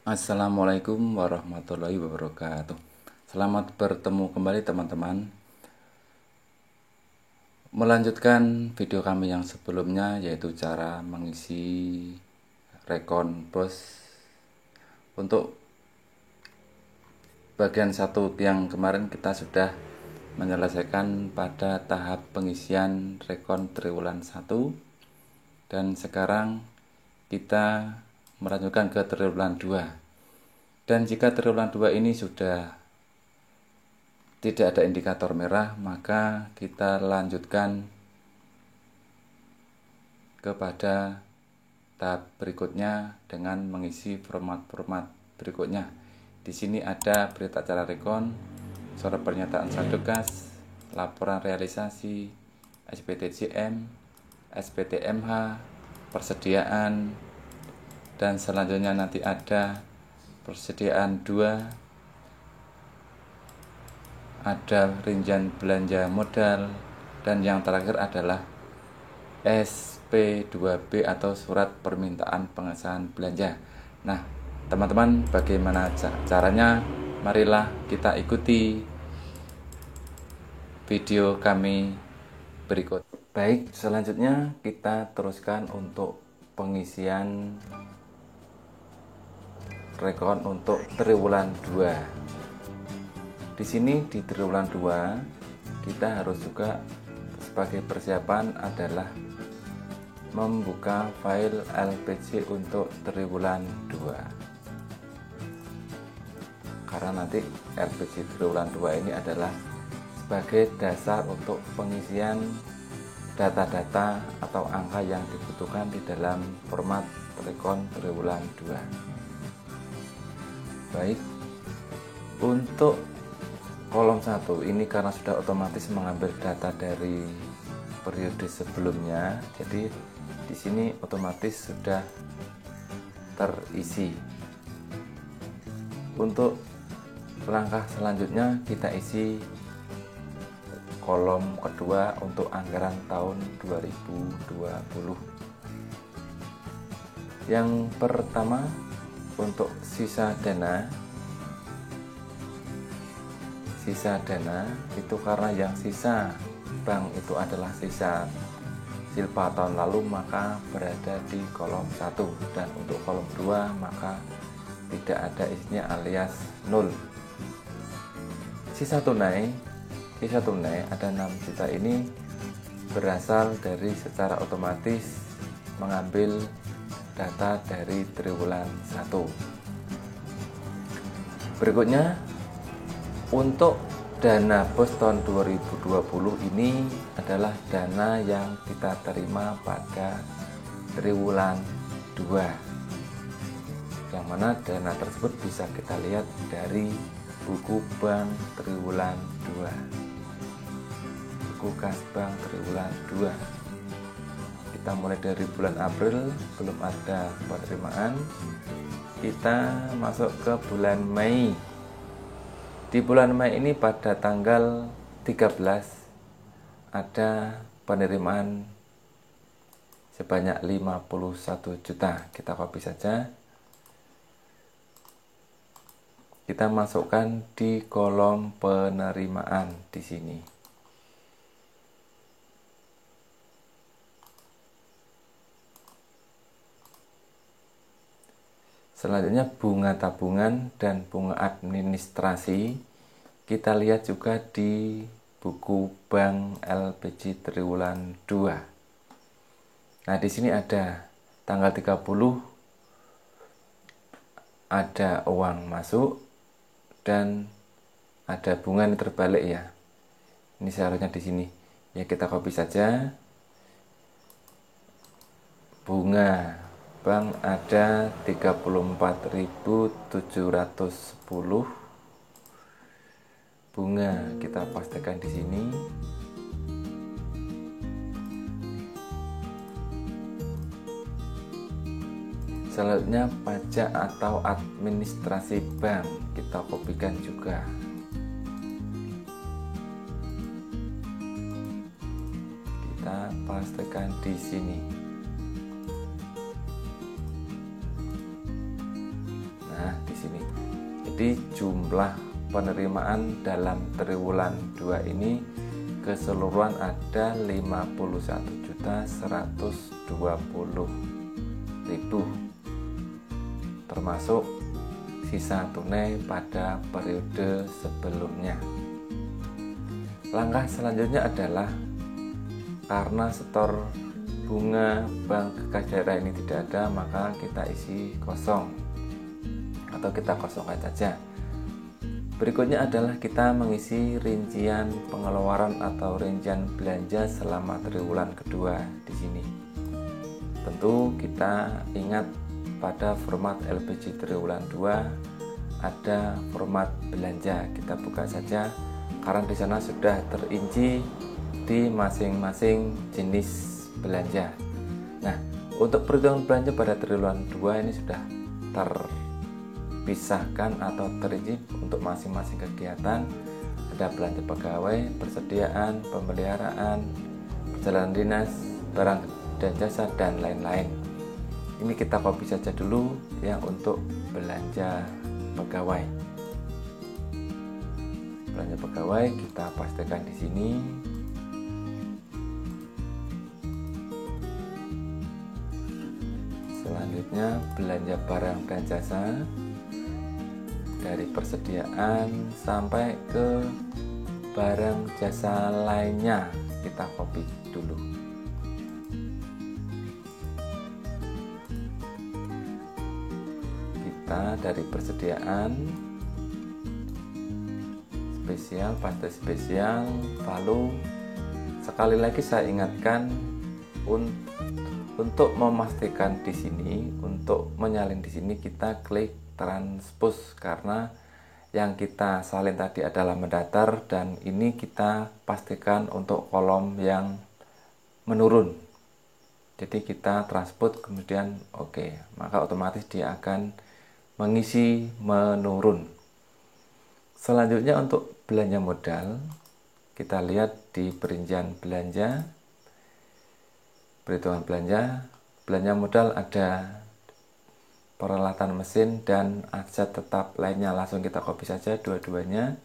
Assalamualaikum warahmatullahi wabarakatuh. Selamat bertemu kembali teman-teman. Melanjutkan video kami yang sebelumnya, yaitu cara mengisi rekon bos. Untuk bagian satu yang kemarin kita sudah menyelesaikan pada tahap pengisian rekon triwulan 1. Dan sekarang kita melanjutkan ke triwulan 2. Dan jika triwulan 2 ini sudah tidak ada indikator merah, maka kita lanjutkan kepada tahap berikutnya dengan mengisi format-format berikutnya. Di sini ada berita acara rekon, surat pernyataan saldokas, laporan realisasi, SPTJM, SPTMH, persediaan, dan selanjutnya nanti ada persediaan 2, ada rincian belanja modal, dan yang terakhir adalah SP2B atau surat permintaan pengesahan belanja. Nah, teman-teman, bagaimana caranya? Marilah kita ikuti video kami berikut. Baik, selanjutnya kita teruskan untuk pengisian rekon untuk triwulan 2. Di sini di triwulan 2 kita harus juga sebagai persiapan adalah membuka file LPJ untuk triwulan 2. Karena nanti LPJ triwulan 2 ini adalah sebagai dasar untuk pengisian data-data atau angka yang dibutuhkan di dalam format rekon triwulan 2. Baik, untuk kolom 1 ini karena sudah otomatis mengambil data dari periode sebelumnya, jadi di sini otomatis sudah terisi. Untuk langkah selanjutnya kita isi kolom kedua untuk anggaran tahun 2020. Yang pertama untuk sisa dana. Sisa dana itu karena yang sisa bank itu adalah sisa silpa tahun lalu, maka berada di kolom 1, dan untuk kolom 2 maka tidak ada isinya alias 0. Sisa tunai ada 6 juta ini berasal dari secara otomatis mengambil data dari triwulan 1. Berikutnya untuk dana bos tahun 2020 ini adalah dana yang kita terima pada triwulan 2, yang mana dana tersebut bisa kita lihat dari buku bank triwulan 2, buku kas bank triwulan 2. Kita mulai dari bulan April belum ada penerimaan, kita masuk ke bulan Mei. Di bulan Mei ini pada tanggal 13 ada penerimaan sebanyak 51 juta. Kita copy saja. Kita masukkan di kolom penerimaan di sini. Selanjutnya bunga tabungan dan bunga administrasi kita lihat juga di buku bank LPJ triwulan 2. Nah, di sini ada tanggal 30 ada uang masuk dan ada bunga yang terbalik ya. Ini seharusnya di sini. Ya, kita copy saja. Bunga bank ada 34.710. Bunga kita pastikan di sini. Selanjutnya pajak atau administrasi bank kita kopikan juga. Kita pastikan di sini. Nah, sini. Jadi jumlah penerimaan dalam triwulan 2 ini keseluruhan ada 51.120.000, termasuk sisa tunai pada periode sebelumnya. Langkah selanjutnya adalah karena setor bunga bank kas daerah ini tidak ada, maka kita isi kosong atau kita kosongkan saja. Berikutnya adalah kita mengisi rincian pengeluaran atau rincian belanja selama triwulan kedua di sini. Tentu kita ingat pada format LPG triwulan 2 ada format belanja. Kita buka saja karena di sana sudah terinci di masing-masing jenis belanja. Nah, untuk perhitungan belanja pada triwulan 2 ini sudah terpisahkan atau terinci untuk masing-masing kegiatan. Ada belanja pegawai, persediaan, pemeliharaan, perjalanan dinas, barang dan jasa, dan lain-lain. Ini kita copy saja dulu ya untuk belanja pegawai. Belanja pegawai kita pastikan di sini. Selanjutnya belanja barang dan jasa, dari persediaan sampai ke barang jasa lainnya kita copy dulu. Kita dari persediaan spesial, pasti spesial, lalu sekali lagi saya ingatkan untuk memastikan di sini, untuk menyalin di sini kita klik transpose karena yang kita salin tadi adalah mendatar dan ini kita pastikan untuk kolom yang menurun. Jadi kita transpose kemudian oke, maka otomatis dia akan mengisi menurun. Selanjutnya untuk belanja modal, kita lihat di perincian belanja, perhitungan belanja modal ada peralatan mesin dan aset tetap lainnya. Langsung kita copy saja dua-duanya.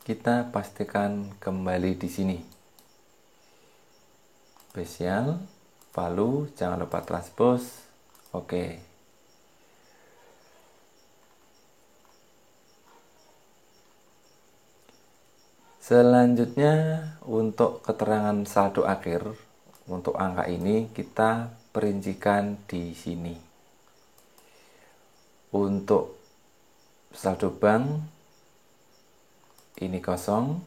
Kita pastikan kembali di sini. Spesial, value, jangan lupa transpose. Oke. Selanjutnya untuk keterangan saldo akhir, untuk angka ini kita perincikan di sini. Untuk saldo bank ini kosong.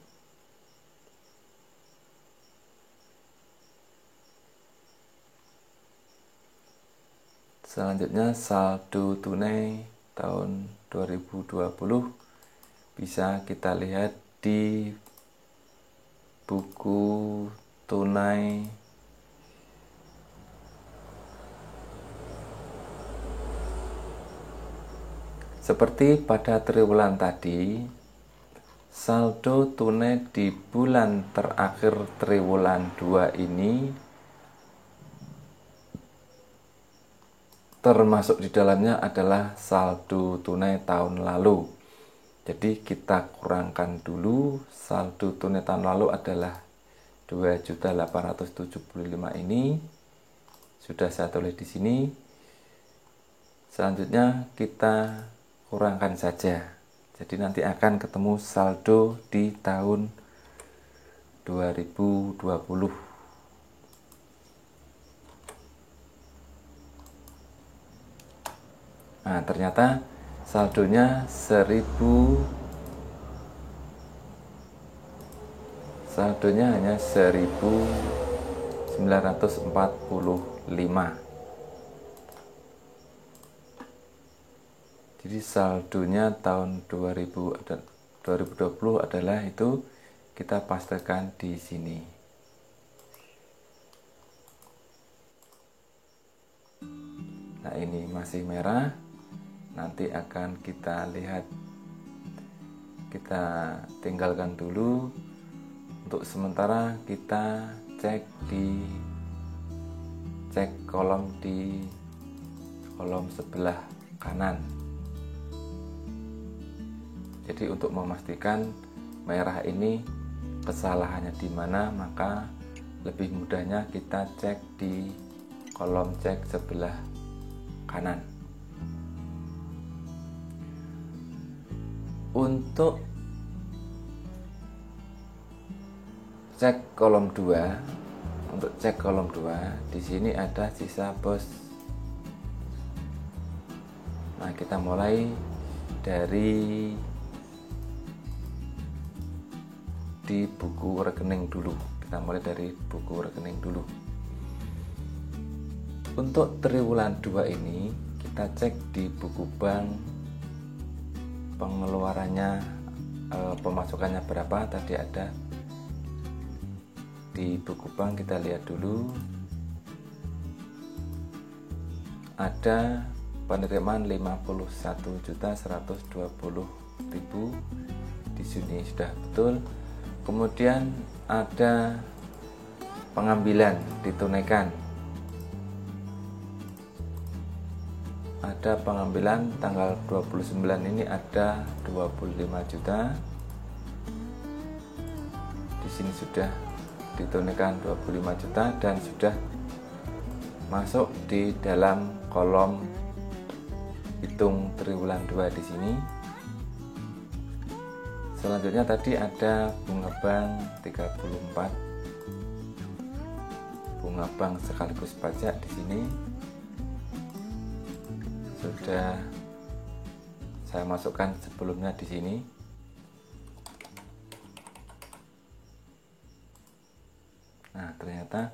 Selanjutnya saldo tunai tahun 2020 bisa kita lihat di buku tunai seperti pada triwulan tadi. Saldo tunai di bulan terakhir triwulan 2 ini termasuk di dalamnya adalah saldo tunai tahun lalu. Jadi kita kurangkan dulu, saldo tunai tahun lalu adalah 2.875 ini. Sudah saya tulis di sini. Selanjutnya kita kurangkan saja. Jadi nanti akan ketemu saldo di tahun 2020. Nah, ternyata saldonya 1000, saldonya hanya 1945. Jadi saldonya tahun 2020 adalah itu, kita pastikan di sini. Nah, ini masih merah. Nanti akan kita lihat, kita tinggalkan dulu. Untuk sementara kita cek kolom di kolom sebelah kanan. Jadi untuk memastikan merah ini kesalahannya di mana, maka lebih mudahnya kita cek di kolom cek sebelah kanan. Untuk cek kolom 2, di sini ada sisa bos. Nah, kita mulai dari di buku rekening dulu. Untuk triwulan 2 ini kita cek di buku bank, pengeluarannya, pemasukannya berapa tadi ada di buku bank. Kita lihat dulu, ada penerimaan 51.120.000 di sini sudah betul. Kemudian ada pengambilan ditunaikan, ada pengambilan tanggal 29 ini ada 25 juta. Di sini sudah ditunaikan 25 juta dan sudah masuk di dalam kolom hitung triwulan 2 di sini. Selanjutnya tadi ada bunga bank 34, bunga bank sekaligus pajak di sini sudah saya masukkan sebelumnya di sini. Nah, ternyata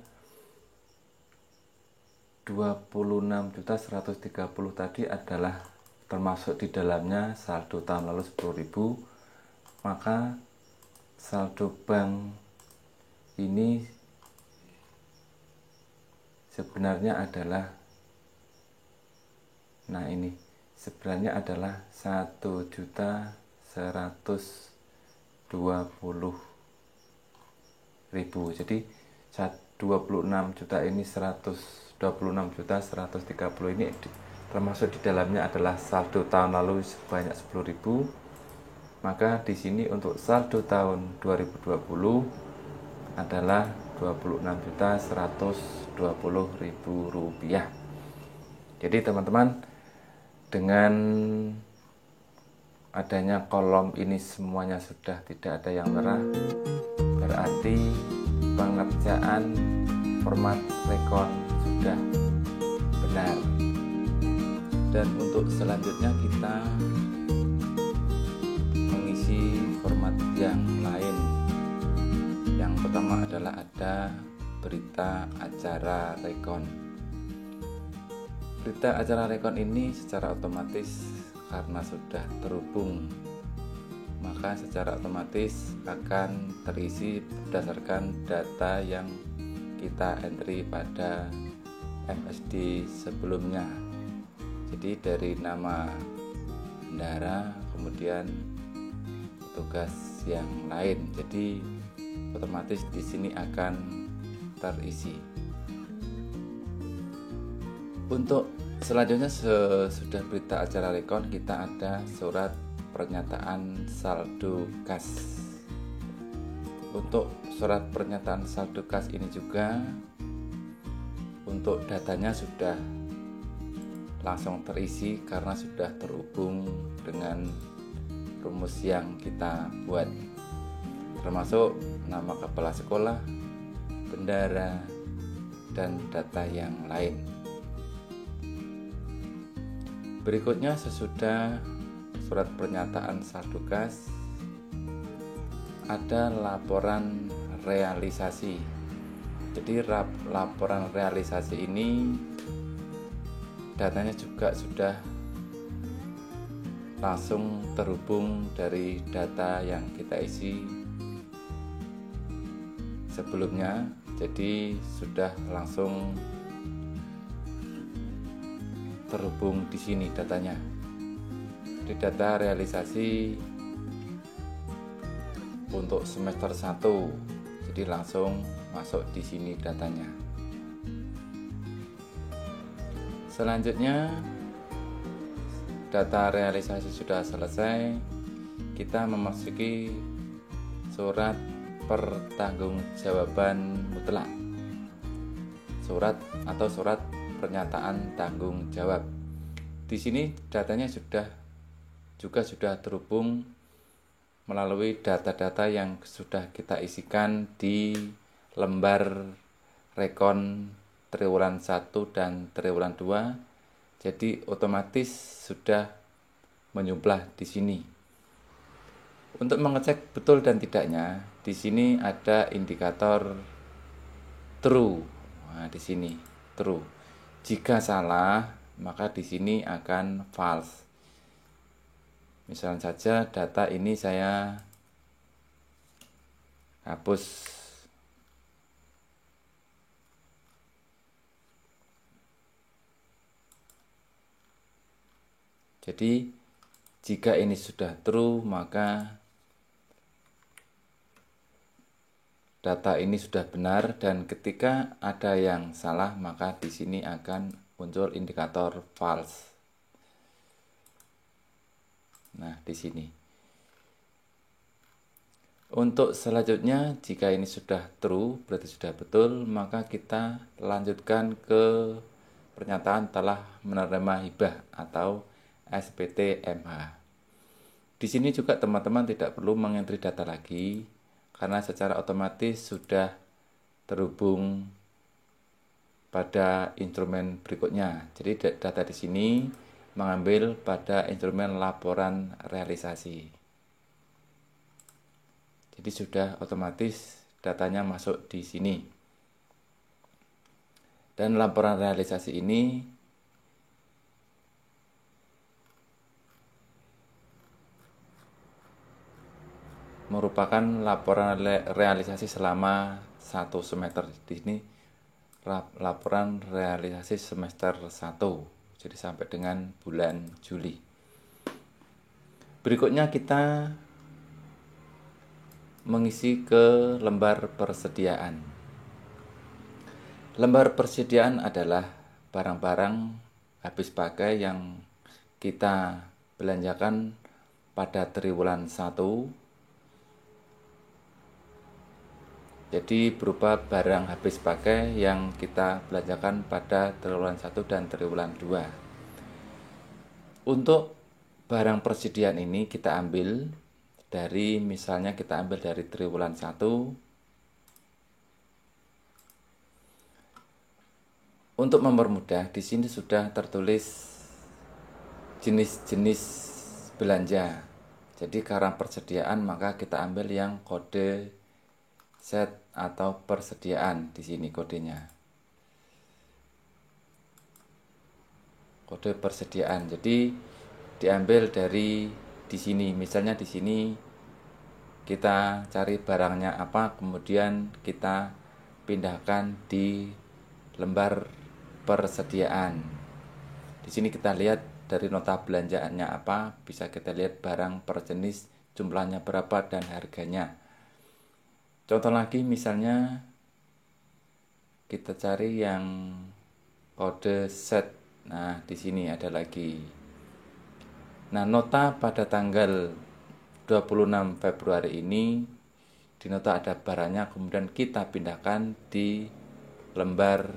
26.130 tadi adalah termasuk di dalamnya saldo tahun lalu 10.000. Maka saldo bank ini sebenarnya adalah, nah ini sebenarnya adalah 1.120.000. Jadi 26 juta ini 126.130 ini termasuk di dalamnya adalah saldo tahun lalu sebanyak 10.000. Maka di sini untuk saldo tahun 2020 adalah Rp26.120.000. Jadi teman-teman, dengan adanya kolom ini semuanya sudah tidak ada yang merah, berarti pengerjaan format rekon sudah benar. Dan untuk selanjutnya kita mengisi format yang lain. Yang pertama adalah ada berita acara rekon. Berita acara rekon ini secara otomatis karena sudah terhubung, maka secara otomatis akan terisi berdasarkan data yang kita entry pada MSD sebelumnya. Jadi dari nama bendara, kemudian tugas yang lain, jadi otomatis di sini akan terisi. Untuk selanjutnya sesudah berita acara rekon kita ada surat pernyataan saldo kas. Untuk surat pernyataan saldo kas ini juga untuk datanya sudah langsung terisi karena sudah terhubung dengan rumus yang kita buat, termasuk nama kepala sekolah, bendara, dan data yang lain. Berikutnya sesudah surat pernyataan saldo kas ada laporan realisasi. Jadi laporan realisasi ini datanya juga sudah langsung terhubung dari data yang kita isi sebelumnya, jadi sudah langsung terhubung di sini datanya. Di data realisasi untuk semester 1, jadi langsung masuk di sini datanya. Selanjutnya data realisasi sudah selesai, kita memasuki surat pertanggungjawaban mutlak. Surat pernyataan tanggung jawab. Di sini datanya juga sudah terhubung melalui data-data yang sudah kita isikan di lembar rekon triwulan 1 dan triwulan 2. Jadi otomatis sudah menjumlah di sini. Untuk mengecek betul dan tidaknya, di sini ada indikator true. Nah, di sini true. Jika salah, maka di sini akan false. Misalnya saja data ini saya hapus. Jadi jika ini sudah true, maka data ini sudah benar, dan ketika ada yang salah maka di sini akan muncul indikator false. Nah, di sini. Untuk selanjutnya, jika ini sudah true, berarti sudah betul, maka kita lanjutkan ke pernyataan telah menerima hibah atau SPT-MH. Di sini juga teman-teman tidak perlu mengentri data lagi, karena secara otomatis sudah terhubung pada instrumen berikutnya. Jadi data di sini mengambil pada instrumen laporan realisasi. Jadi sudah otomatis datanya masuk di sini. Dan laporan realisasi ini merupakan laporan realisasi selama 1 semester. Di sini laporan realisasi semester 1, jadi sampai dengan bulan Juli. Berikutnya kita mengisi ke lembar persediaan. Lembar persediaan adalah barang-barang habis pakai yang kita belanjakan pada triwulan 1. Jadi berupa barang habis pakai yang kita belanjakan pada triwulan 1 dan triwulan 2. Untuk barang persediaan ini kita ambil dari, misalnya kita ambil dari triwulan 1. Untuk mempermudah, di sini sudah tertulis jenis-jenis belanja. Jadi karena persediaan maka kita ambil yang kode set atau persediaan. Di sini kodenya, kode persediaan. Jadi diambil dari di sini. Misalnya di sini kita cari barangnya apa, kemudian kita pindahkan di lembar persediaan. Di sini kita lihat dari nota belanjaannya apa, bisa kita lihat barang per jenis, jumlahnya berapa dan harganya. Contoh lagi, misalnya kita cari yang kode set. Nah, di sini ada lagi. Nah, nota pada tanggal 26 Februari ini, di nota ada barangnya, kemudian kita pindahkan di lembar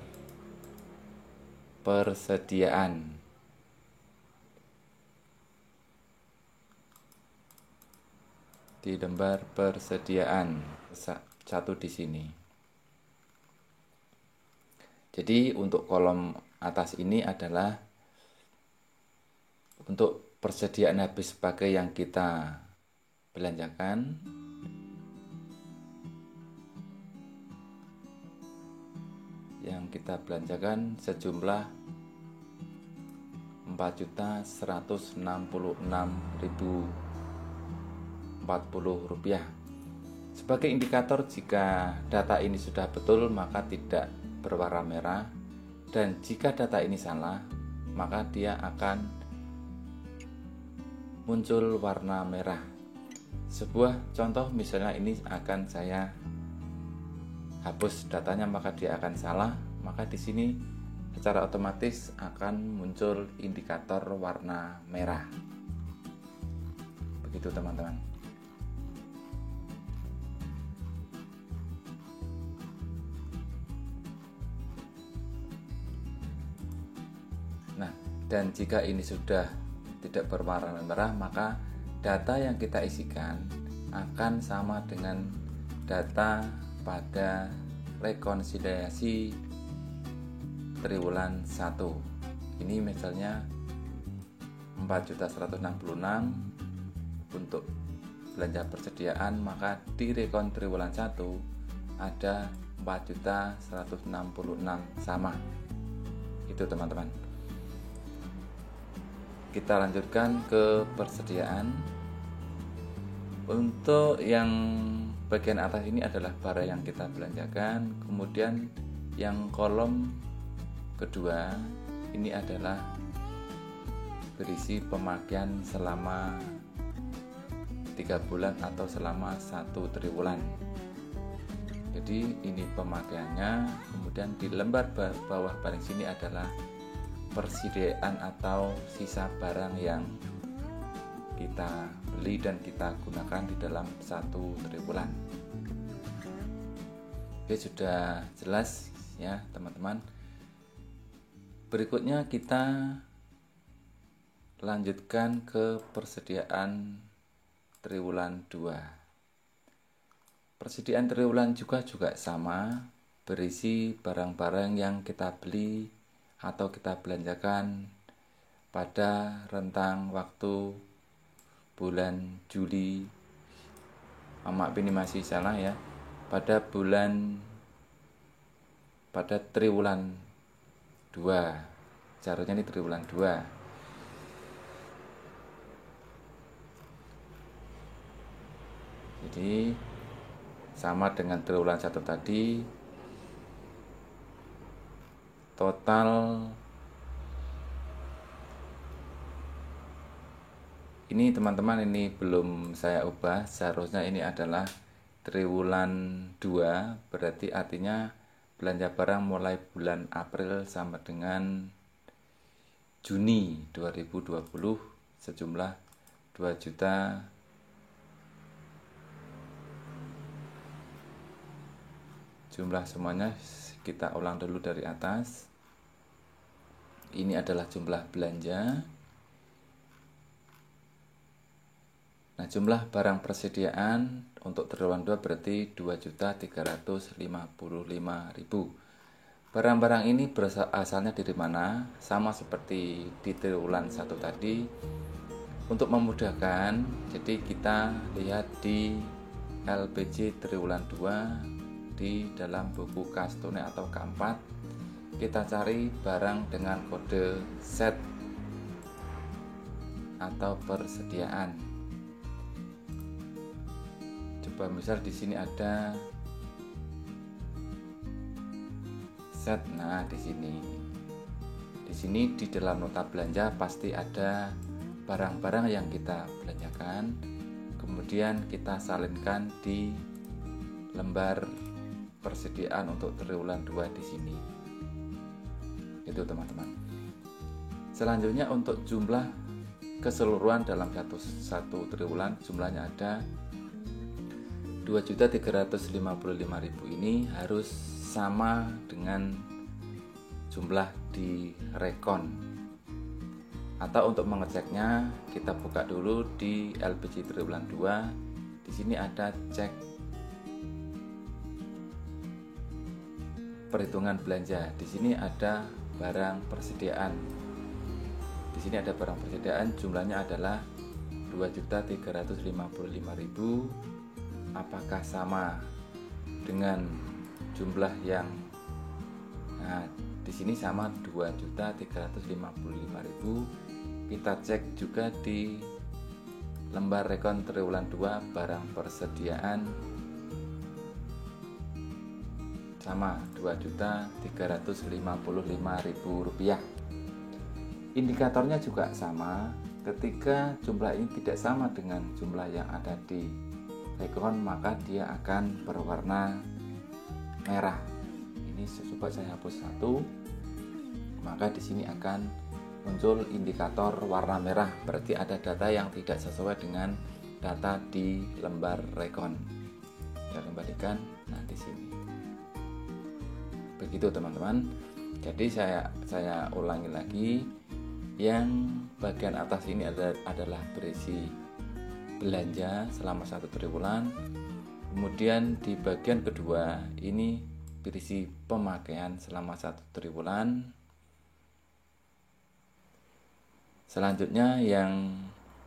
persediaan. Di lembar persediaan satu di sini. Jadi untuk kolom atas ini adalah untuk persediaan habis pakai yang kita belanjakan. Yang kita belanjakan sejumlah 4.166.040 rupiah. Sebagai indikator, jika data ini sudah betul maka tidak berwarna merah, dan jika data ini salah maka dia akan muncul warna merah. Sebuah contoh, misalnya ini akan saya hapus datanya, maka dia akan salah, maka di sini secara otomatis akan muncul indikator warna merah. Begitu teman-teman. Nah, dan jika ini sudah tidak berwarna merah, maka data yang kita isikan akan sama dengan data pada rekonsiliasi triwulan 1. Ini misalnya 4.166 untuk belanja persediaan, maka di rekon triwulan 1 ada 4.166 sama. Itu teman-teman. Kita lanjutkan ke persediaan. Untuk yang bagian atas ini adalah barang yang kita belanjakan. Kemudian yang kolom kedua ini adalah berisi pemakaian selama 3 bulan atau selama 1 triwulan. Jadi ini pemakaiannya. Kemudian di lembar bawah paling sini adalah persediaan atau sisa barang yang kita beli dan kita gunakan di dalam 1 triwulan. Oke, sudah jelas ya teman-teman. Berikutnya kita lanjutkan ke persediaan triwulan 2. Persediaan triwulan juga sama, berisi barang-barang yang kita beli atau kita belanjakan pada rentang waktu bulan Juli. Maaf ini masih salah ya. Pada triwulan 2. Seharusnya ini triwulan 2. Jadi sama dengan triwulan 1 tadi. Total ini teman-teman, ini belum saya ubah. Seharusnya ini adalah triwulan 2, berarti artinya belanja barang mulai bulan April sampai dengan Juni 2020 sejumlah 2 juta jumlah semuanya kita ulang dulu dari atas. Ini adalah jumlah belanja. Nah, jumlah barang persediaan untuk triwulan 2 berarti 2.355.000. Barang-barang ini asalnya dari mana? Sama seperti di triwulan 1 tadi. Untuk memudahkan, jadi kita lihat di LPJ triwulan 2 di dalam buku kas tunai atau K4, kita cari barang dengan kode set atau persediaan. Coba misal di sini ada set. Nah, di sini di dalam nota belanja pasti ada barang-barang yang kita belanjakan. Kemudian kita salinkan di lembar persediaan untuk triwulan 2 di sini. Itu teman-teman. Selanjutnya untuk jumlah keseluruhan dalam satu triwulan, jumlahnya ada 2.355.000. Ini harus sama dengan jumlah di rekon. Atau untuk mengeceknya, kita buka dulu di LPJ triwulan 2. Di sini ada cek perhitungan belanja. Di sini ada barang persediaan. Di sini ada barang persediaan, jumlahnya adalah 2.355.000. Apakah sama dengan jumlah yang di sini sama 2.355.000. Kita cek juga di lembar rekon triwulan 2 barang persediaan sama Rp2.355.000. Indikatornya juga sama. Ketika jumlah ini tidak sama dengan jumlah yang ada di rekon, maka dia akan berwarna merah. Ini coba saya hapus satu. maka di sini akan muncul indikator warna merah, berarti ada data yang tidak sesuai dengan data di lembar rekon. Kita kembalikan, nah di sini. Begitu teman-teman. Jadi saya ulangi lagi, yang bagian atas ini adalah berisi belanja selama 1 triwulan. Kemudian di bagian kedua ini berisi pemakaian selama 1 triwulan. Selanjutnya yang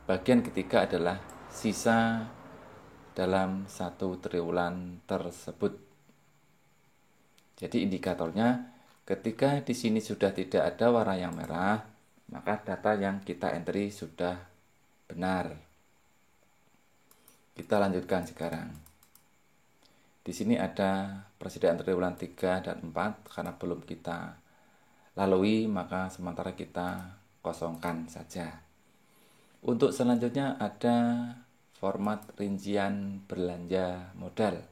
bagian ketiga adalah sisa dalam 1 triwulan tersebut. Jadi indikatornya ketika di sini sudah tidak ada warna yang merah, maka data yang kita entry sudah benar. Kita lanjutkan sekarang. Di sini ada persediaan triwulan 3 dan 4, karena belum kita lalui, maka sementara kita kosongkan saja. Untuk selanjutnya ada format rincian belanja modal.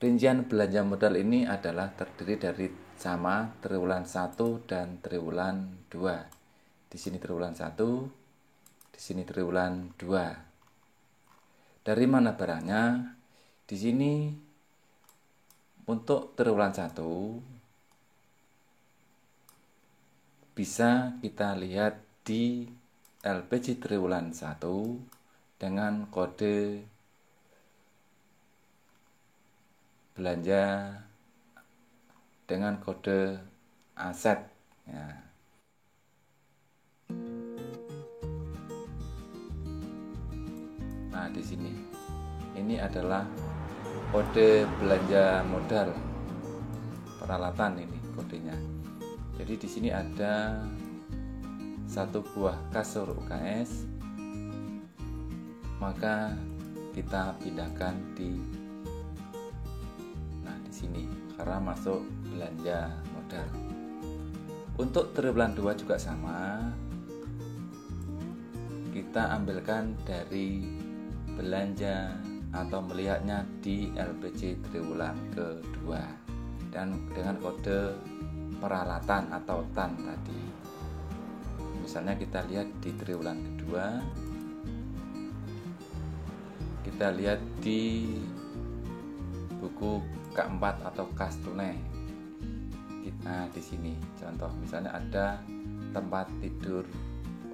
Rincian belanja modal ini adalah terdiri dari sama triwulan 1 dan triwulan 2. Di sini triwulan 1, di sini triwulan 2. Dari mana barangnya? Di sini untuk triwulan 1 bisa kita lihat di LPG triwulan 1 dengan kode belanja dengan kode aset ya. Nah, di sini ini adalah kode belanja modal peralatan, ini kodenya. Jadi di sini ada 1 buah kasur UKS, maka kita pindahkan di sini karena masuk belanja modal. Untuk triwulan 2 juga sama, kita ambilkan dari belanja atau melihatnya di LPG triwulan kedua dan dengan kode peralatan atau TAN tadi. Misalnya kita lihat di triwulan kedua, kita lihat di buku K4 atau kas tunai. Nah, di sini contoh misalnya ada tempat tidur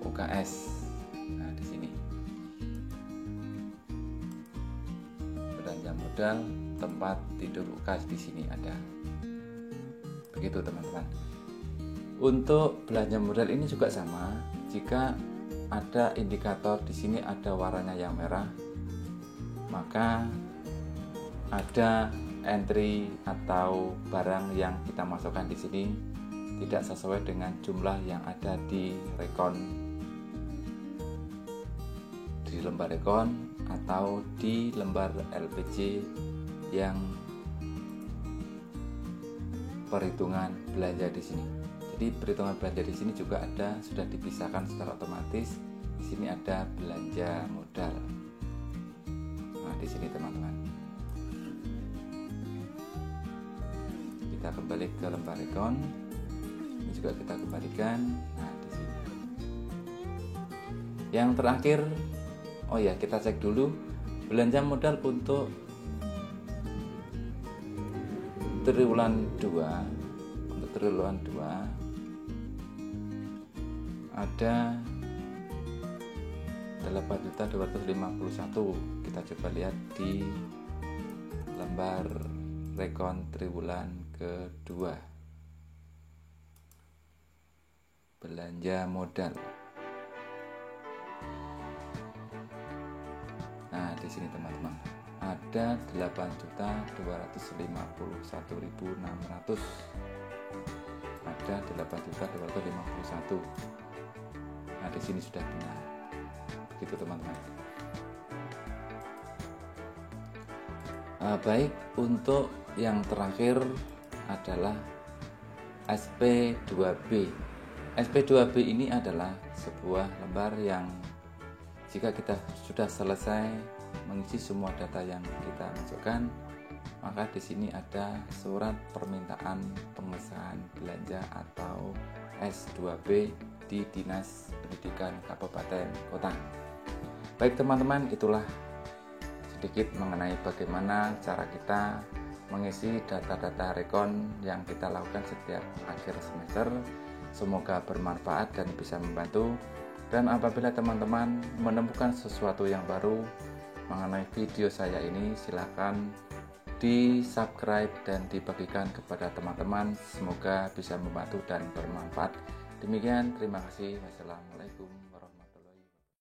UKS. Nah, di sini belanja modal tempat tidur UKS, di sini ada. Begitu teman-teman. Untuk belanja modal ini juga sama. Jika ada indikator di sini ada warnanya yang merah, maka ada entry atau barang yang kita masukkan di sini tidak sesuai dengan jumlah yang ada di rekon, di lembar rekon atau di lembar LPG yang perhitungan belanja di sini. Jadi perhitungan belanja di sini juga ada, sudah dipisahkan secara otomatis. Di sini ada belanja modal. Nah, di sini teman-teman. Kita kembali ke lembar rekon, ini juga kita kembalikan. Nah, di sini yang terakhir, oh ya, kita cek dulu belanja modal untuk triwulan 2. Untuk triwulan 2 ada 8.251. Kita coba lihat di lembar rekon triwulan kedua, belanja modal. Nah, di sini teman-teman ada 8.251.600. Ada 8.251. Nah, di sini sudah benar. Begitu teman-teman. Baik, untuk yang terakhir adalah SP2B. SP2B ini adalah sebuah lembar yang jika kita sudah selesai mengisi semua data yang kita masukkan, maka di sini ada surat permintaan pengesahan belanja atau S2B di Dinas Pendidikan Kabupaten Kota. Baik teman-teman, itulah sedikit mengenai bagaimana cara kita mengisi data-data rekon yang kita lakukan setiap akhir semester. Semoga bermanfaat dan bisa membantu. Dan apabila teman-teman menemukan sesuatu yang baru mengenai video saya ini, silakan di-subscribe dan dibagikan kepada teman-teman. Semoga bisa membantu dan bermanfaat. Demikian, terima kasih. Wassalamualaikum.